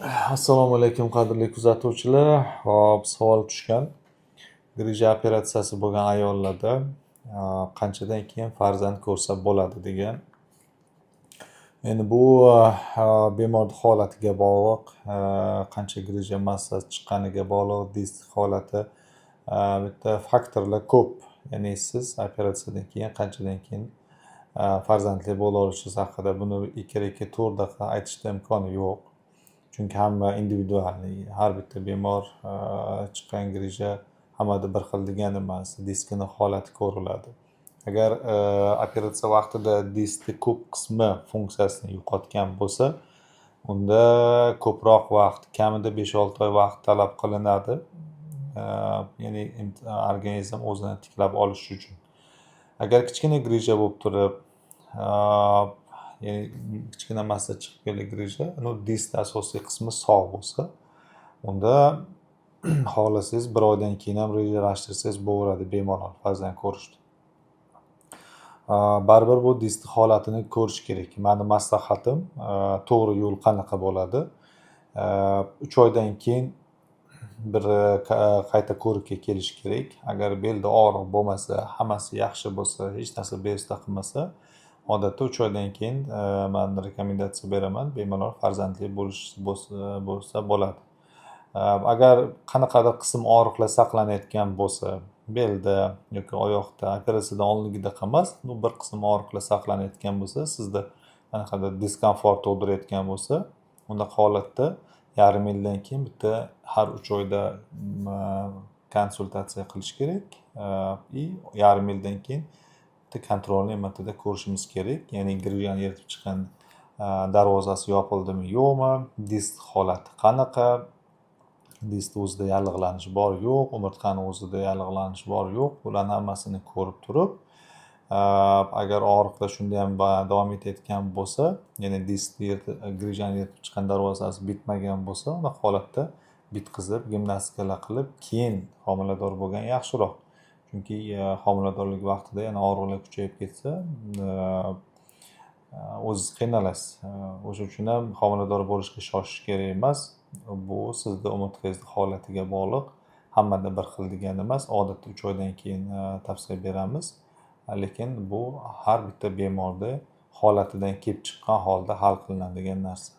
Assalomu alaykum qadrli kuzatuvchilar. Hop, savol tushgan. Grija operatsiyasi bo'lgan ayollarda qanchadan keyin farzand ko'rsa bo'ladi degan. Endi bu bemorning holatiga bog'liq, qancha grija massasi chiqqaniga bog'liq, disk holati, bitta faktorlar ko'p. Ya'ni siz operatsiyadan keyin qanchadan keyin farzandli bo'la olishingiz haqida buni ikki to'rtta aytishda imkoni yo'q. Chunki hamma individual, har bitta bemor chiqqan grija hammada bir xil degani emas. Diskini holati ko'riladi. Agar operatsiya vaqtida diskni ko'p qismi funksiyasini yo'qotgan bo'lsa, unda ko'proq vaqt, kamida 5-6 oy vaqt talab qilinadi. Ya'ni organizm o'zini tiklab olishi uchun. Agar kichkina grija bo'lib turib, ya'ni kichkina massa chiqib kelgan grija, disk asosiy qismi sog' bo'lsa, unda xohlasangiz bir oydan keyin ham rejalashtirsangiz bo'laveradi bemorlar farzand ko'rishni. Baribir bu disk holatini ko'rish kerak. Meni maslahatim, to'g'ri yo'l qanaqa bo'ladi? 3 oydan keyin bir qayta ko'rikka kelish kerak. Agar belda og'riq bo'lmasa, hammasi yaxshi bo'lsa, hech narsa bezovta qilmasa, odatda 3 oydan keyin men rekomendatsiya beraman, bemorlar farzandli bo'lsa bo'ladi. Agar qanaqadir qism og'riqlar saqlanayotgan bo'lsa, belda yoki oyoqda, operatsiyadan oldingidaqa emas, bir qism og'riqlar saqlanayotgan bo'lsa, sizda qanaqadir diskomfort tug'dirayotgan bo'lsa, unaqa holatda yarim yildan keyin bitta har 3 oyda konsultatsiya qilish kerak. Yarim yildan keyin bitta kontrolniy metodda ko'rishimiz kerak. Ya'ni grijani eritib chiqqan darvozasi yopildimi, yo'qmi, disk holati qanaqa, disk o'zida yallig'lanish bor yo'q, umurtqani o'zida yallig'lanish bor yo'q, bularni hammasini ko'rib turib, agar og'riqlar shunda ham davom etayotgan bo'lsa, ya'ni grijani eritib chiqqan darvozasi bitmagan bo'lsa, unda holatda bitqizib, gimnastikalar qilib, keyin homilador bo'lgan yaxshiroq. Chunki homiladorlik vaqtida yana og'riqlar kuchayib ketsa, o'zingiz qiynalasiz. O'sha uchun ham homilador bo'lishga shoshish kerak emas. Bu sizni umurtqangizni holatiga bog'liq. Hammada bir xil degani emas. Odatda 3 oydan keyin tavsiya beramiz. Lekin bu har bitta bemorda holatidan kelib chiqqan holda hal qilinadigan narsa.